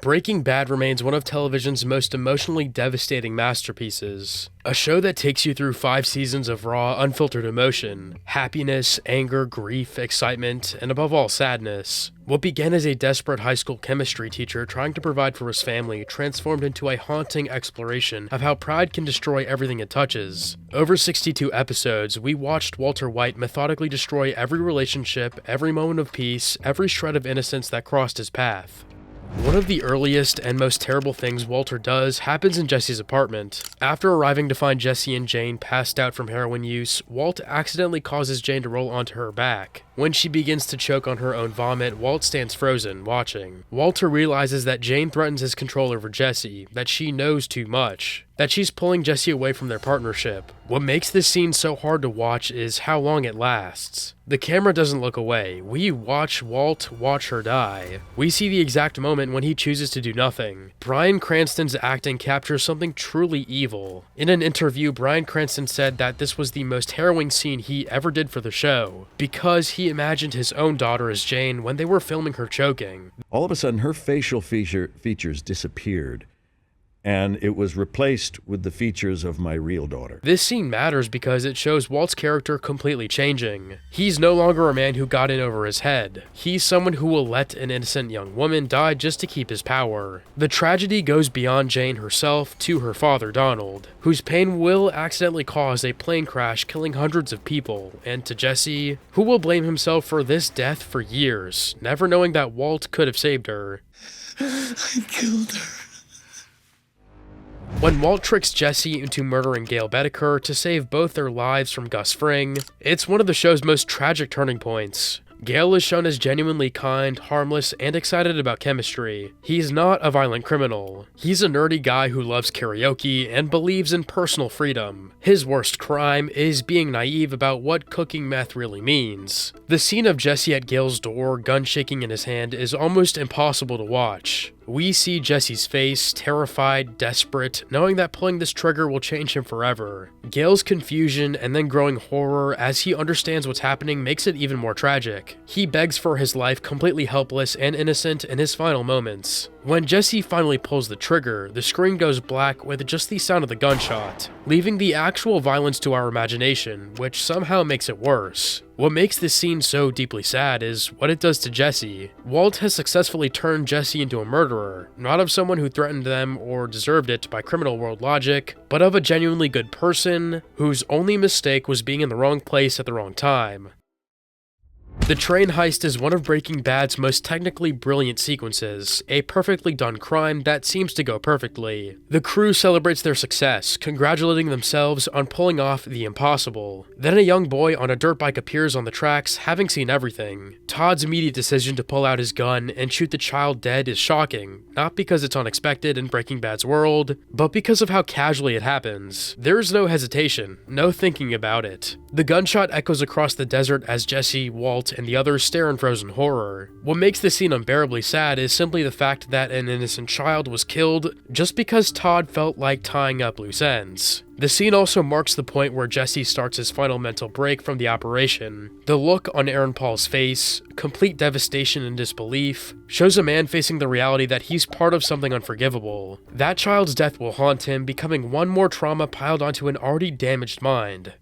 Breaking Bad remains one of television's most emotionally devastating masterpieces. A show that takes you through 5 seasons of raw, unfiltered emotion, happiness, anger, grief, excitement, and above all, sadness. What began as a desperate high school chemistry teacher trying to provide for his family transformed into a haunting exploration of how pride can destroy everything it touches. Over 62 episodes, we watched Walter White methodically destroy every relationship, every moment of peace, every shred of innocence that crossed his path. One of the earliest and most terrible things Walter does happens in Jesse's apartment. After arriving to find Jesse and Jane passed out from heroin use, Walt accidentally causes Jane to roll onto her back. When she begins to choke on her own vomit, Walt stands frozen, watching. Walter realizes that Jane threatens his control over Jesse, that she knows too much, that she's pulling Jesse away from their partnership. What makes this scene so hard to watch is how long it lasts. The camera doesn't look away. We watch Walt watch her die. We see the exact moment when he chooses to do nothing. Bryan Cranston's acting captures something truly evil. In an interview, Bryan Cranston said that this was the most harrowing scene he ever did for the show, because he imagined his own daughter as Jane when they were filming her choking. All of a sudden, her facial features disappeared, and it was replaced with the features of my real daughter. This scene matters because it shows Walt's character completely changing. He's no longer a man who got in over his head. He's someone who will let an innocent young woman die just to keep his power. The tragedy goes beyond Jane herself to her father, Donald, whose pain will accidentally cause a plane crash killing hundreds of people, and to Jesse, who will blame himself for this death for years, never knowing that Walt could have saved her. I killed her. When Walt tricks Jesse into murdering Gale to save both their lives from Gus Fring, it's one of the show's most tragic turning points. Gale is shown as genuinely kind, harmless, and excited about chemistry. He's not a violent criminal. He's a nerdy guy who loves karaoke and believes in personal freedom. His worst crime is being naive about what cooking meth really means. The scene of Jesse at Gale's door, gun shaking in his hand, is almost impossible to watch. We see Jesse's face, terrified, desperate, knowing that pulling this trigger will change him forever. Gale's confusion and then growing horror as he understands what's happening makes it even more tragic. He begs for his life, completely helpless and innocent in his final moments. When Jesse finally pulls the trigger, the screen goes black with just the sound of the gunshot, leaving the actual violence to our imagination, which somehow makes it worse. What makes this scene so deeply sad is what it does to Jesse. Walt has successfully turned Jesse into a murderer, not of someone who threatened them or deserved it by criminal world logic, but of a genuinely good person whose only mistake was being in the wrong place at the wrong time. The train heist is one of Breaking Bad's most technically brilliant sequences, a perfectly done crime that seems to go perfectly. The crew celebrates their success, congratulating themselves on pulling off the impossible. Then a young boy on a dirt bike appears on the tracks, having seen everything. Todd's immediate decision to pull out his gun and shoot the child dead is shocking, not because it's unexpected in Breaking Bad's world, but because of how casually it happens. There's no hesitation, no thinking about it. The gunshot echoes across the desert as Jesse, Walt, and the others stare in frozen horror. What makes this scene unbearably sad is simply the fact that an innocent child was killed just because Todd felt like tying up loose ends. The scene also marks the point where Jesse starts his final mental break from the operation. The look on Aaron Paul's face, complete devastation and disbelief, shows a man facing the reality that he's part of something unforgivable. That child's death will haunt him, becoming one more trauma piled onto an already damaged mind.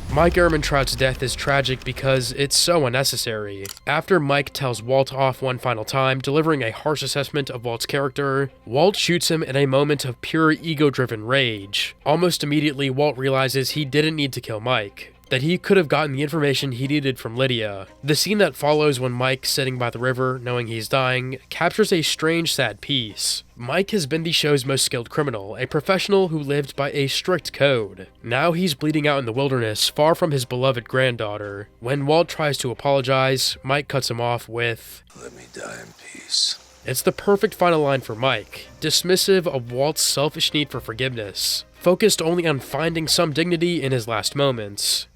Mike Ehrmantraut's death is tragic because it's so unnecessary. After Mike tells Walt off one final time, delivering a harsh assessment of Walt's character, Walt shoots him in a moment of pure ego-driven rage. Almost immediately, Walt realizes he didn't need to kill Mike, that he could have gotten the information he needed from Lydia. The scene that follows when Mike's sitting by the river, knowing he's dying, captures a strange, sad piece. Mike has been the show's most skilled criminal, a professional who lived by a strict code. Now he's bleeding out in the wilderness, far from his beloved granddaughter. When Walt tries to apologize, Mike cuts him off with, "Let me die in peace." It's the perfect final line for Mike, dismissive of Walt's selfish need for forgiveness, focused only on finding some dignity in his last moments.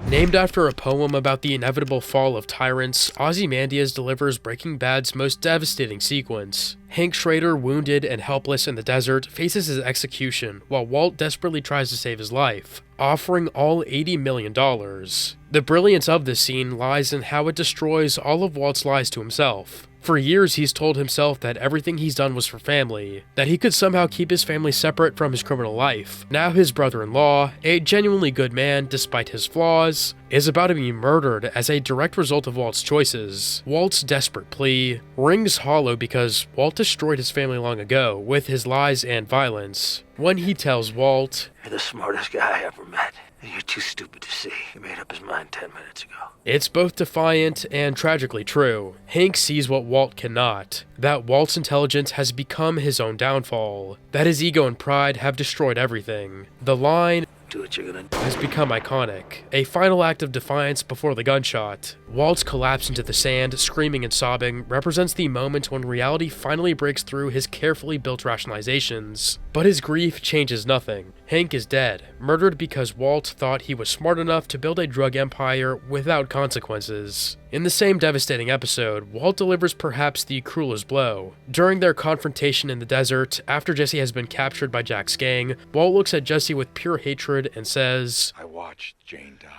Named after a poem about the inevitable fall of tyrants, Ozymandias delivers Breaking Bad's most devastating sequence. Hank Schrader, wounded and helpless in the desert, faces his execution while Walt desperately tries to save his life, offering all $80 million. The brilliance of this scene lies in how it destroys all of Walt's lies to himself. For years, he's told himself that everything he's done was for family, that he could somehow keep his family separate from his criminal life. Now his brother-in-law, a genuinely good man despite his flaws, is about to be murdered as a direct result of Walt's choices. Walt's desperate plea rings hollow because Walt destroyed his family long ago with his lies and violence. When he tells Walt, You're the smartest guy I ever met. And you're too stupid to see. He made up his mind 10 minutes ago. it's both defiant and tragically true. Hank sees what Walt cannot, that Walt's intelligence has become his own downfall, that his ego and pride have destroyed everything. The line Do what you're gonna do. has become iconic, a final act of defiance before the gunshot. Walt's collapse into the sand, screaming and sobbing, represents the moment when reality finally breaks through his carefully built rationalizations. But his grief changes nothing. Hank is dead, murdered because Walt thought he was smart enough to build a drug empire without consequences. In the same devastating episode, Walt delivers perhaps the cruelest blow. During their confrontation in the desert, after Jesse has been captured by Jack's gang, Walt looks at Jesse with pure hatred and says, I watched Jane die.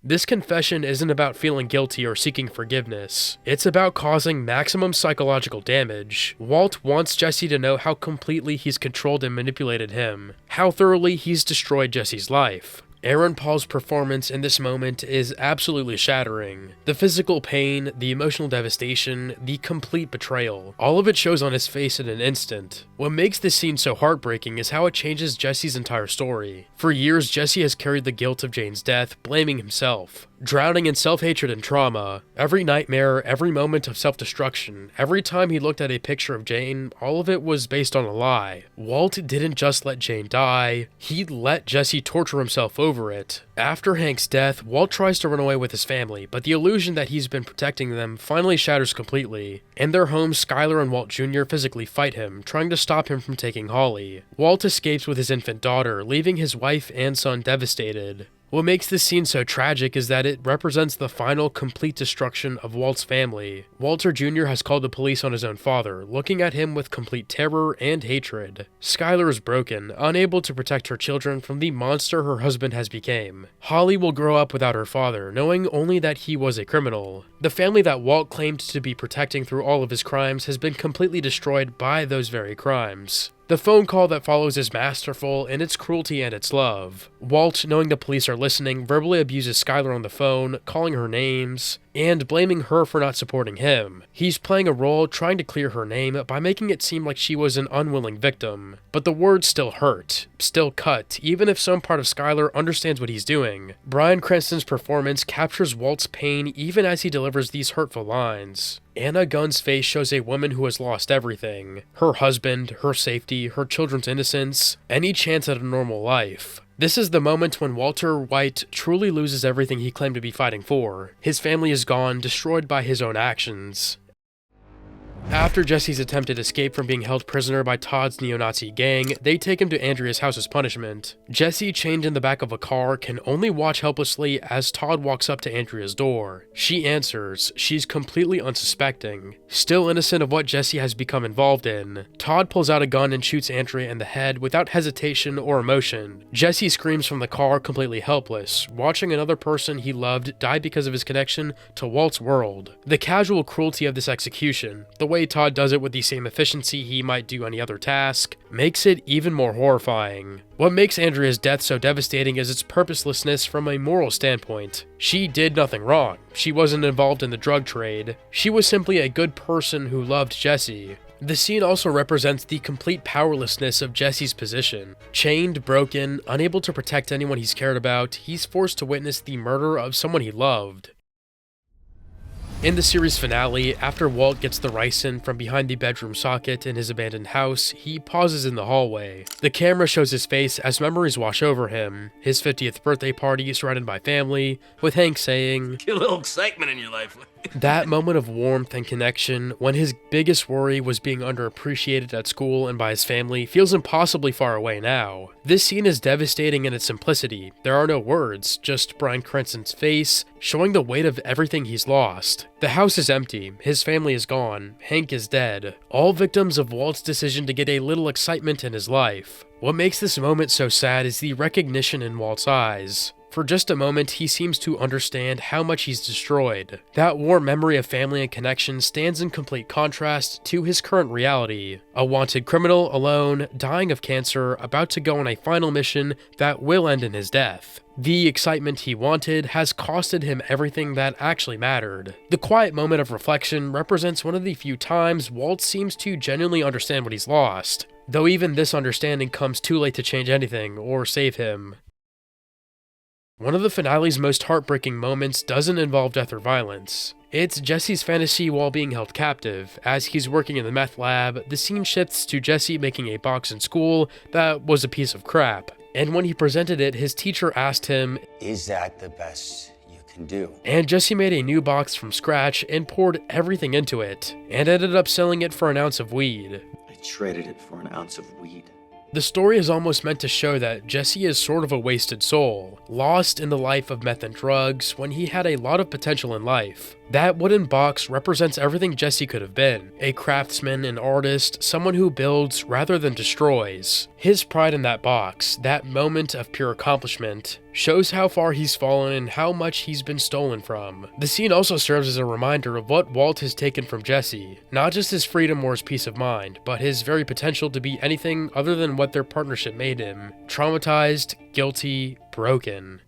this confession isn't about feeling guilty or seeking forgiveness. It's about causing maximum psychological damage. Walt wants Jesse to know how completely he's controlled and manipulated him, how thoroughly he's destroyed Jesse's life. Aaron Paul's performance in this moment is absolutely shattering. The physical pain, the emotional devastation, the complete betrayal, all of it shows on his face in an instant. What makes this scene so heartbreaking is how it changes Jesse's entire story. For years, Jesse has carried the guilt of Jane's death, blaming himself, drowning in self-hatred and trauma. Every nightmare, every moment of self-destruction, every time he looked at a picture of Jane, all of it was based on a lie. Walt didn't just let Jane die, he let Jesse torture himself over it. After Hank's death, Walt tries to run away with his family, but the illusion that he's been protecting them finally shatters completely. In their home, Skylar and Walt Jr. physically fight him, trying to stop him from taking Holly. Walt escapes with his infant daughter, leaving his wife and son devastated. What makes this scene so tragic is that it represents the final, complete destruction of Walt's family. Walter Jr. has called the police on his own father, looking at him with complete terror and hatred. Skylar is broken, unable to protect her children from the monster her husband has become. Holly will grow up without her father, knowing only that he was a criminal. The family that Walt claimed to be protecting through all of his crimes has been completely destroyed by those very crimes. The phone call that follows is masterful in its cruelty and its love. Walt, knowing the police are listening, verbally abuses Skylar on the phone, calling her names, and blaming her for not supporting him. He's playing a role trying to clear her name by making it seem like she was an unwilling victim. But the words still hurt, still cut, even if some part of Skylar understands what he's doing. Bryan Cranston's performance captures Walt's pain even as he delivers these hurtful lines. Anna Gunn's face shows a woman who has lost everything. Her husband, her safety, her children's innocence, any chance at a normal life. This is the moment when Walter White truly loses everything he claimed to be fighting for. His family is gone, destroyed by his own actions. After Jesse's attempted escape from being held prisoner by Todd's neo-Nazi gang, they take him to Andrea's house as punishment. Jesse, chained in the back of a car, can only watch helplessly as Todd walks up to Andrea's door. She answers. She's completely unsuspecting, still innocent of what Jesse has become involved in. Todd pulls out a gun and shoots Andrea in the head without hesitation or emotion. Jesse screams from the car, completely helpless, watching another person he loved die because of his connection to Walt's world. The casual cruelty of this execution, the way Todd does it with the same efficiency he might do any other task, makes it even more horrifying. What makes Andrea's death so devastating is its purposelessness from a moral standpoint. She did nothing wrong. She wasn't involved in the drug trade. She was simply a good person who loved Jesse. The scene also represents the complete powerlessness of Jesse's position. Chained, broken, unable to protect anyone he's cared about, he's forced to witness the murder of someone he loved. In the series finale, after Walt gets the ricin from behind the bedroom socket in his abandoned house, he pauses in the hallway. The camera shows his face as memories wash over him. His 50th birthday party surrounded by family, with Hank saying, Get a little excitement in your life. that moment of warmth and connection, when his biggest worry was being underappreciated at school and by his family, feels impossibly far away now. This scene is devastating in its simplicity. There are no words, just Bryan Cranston's face, showing the weight of everything he's lost. The house is empty, his family is gone, Hank is dead, all victims of Walt's decision to get a little excitement in his life. What makes this moment so sad is the recognition in Walt's eyes. For just a moment, he seems to understand how much he's destroyed. That warm memory of family and connection stands in complete contrast to his current reality. A wanted criminal, alone, dying of cancer, about to go on a final mission that will end in his death. The excitement he wanted has costed him everything that actually mattered. The quiet moment of reflection represents one of the few times Walt seems to genuinely understand what he's lost, though even this understanding comes too late to change anything or save him. One of the finale's most heartbreaking moments doesn't involve death or violence. It's Jesse's fantasy while being held captive. As he's working in the meth lab, the scene shifts to Jesse making a box in school that was a piece of crap. And when he presented it, his teacher asked him, "Is that the best you can do?" And Jesse made a new box from scratch and poured everything into it, and ended up selling it for an ounce of weed. I traded it for an ounce of weed. The story is almost meant to show that Jesse is sort of a wasted soul, lost in the life of meth and drugs when he had a lot of potential in life. That wooden box represents everything Jesse could have been: a craftsman, an artist, someone who builds rather than destroys. His pride in that box, that moment of pure accomplishment, shows how far he's fallen and how much he's been stolen from. The scene also serves as a reminder of what Walt has taken from Jesse, not just his freedom or his peace of mind, but his very potential to be anything other than what their partnership made him: traumatized, guilty, broken.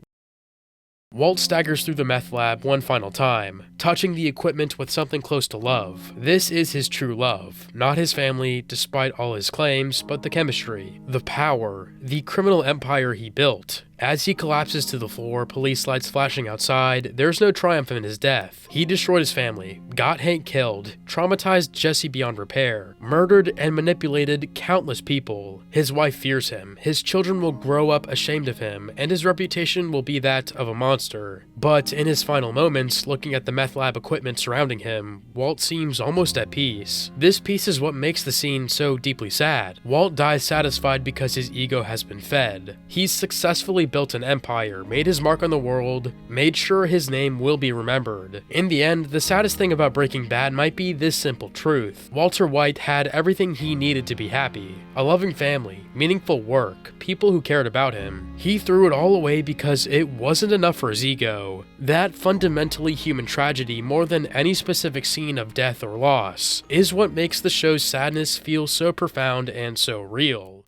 Walt staggers through the meth lab one final time, touching the equipment with something close to love. This is his true love, not his family, despite all his claims, but the chemistry, the power, the criminal empire he built. As he collapses to the floor, police lights flashing outside, there's no triumph in his death. He destroyed his family, got Hank killed, traumatized Jesse beyond repair, murdered and manipulated countless people. His wife fears him, his children will grow up ashamed of him, and his reputation will be that of a monster. But in his final moments, looking at the meth lab equipment surrounding him, Walt seems almost at peace. This piece is what makes the scene so deeply sad. Walt dies satisfied because his ego has been fed. He's successfully built an empire, made his mark on the world, made sure his name will be remembered. In the end, the saddest thing about Breaking Bad might be this simple truth: Walter White had everything he needed to be happy. A loving family, meaningful work, people who cared about him. He threw it all away because it wasn't enough for his ego. That fundamentally human tragedy, more than any specific scene of death or loss, is what makes the show's sadness feel so profound and so real.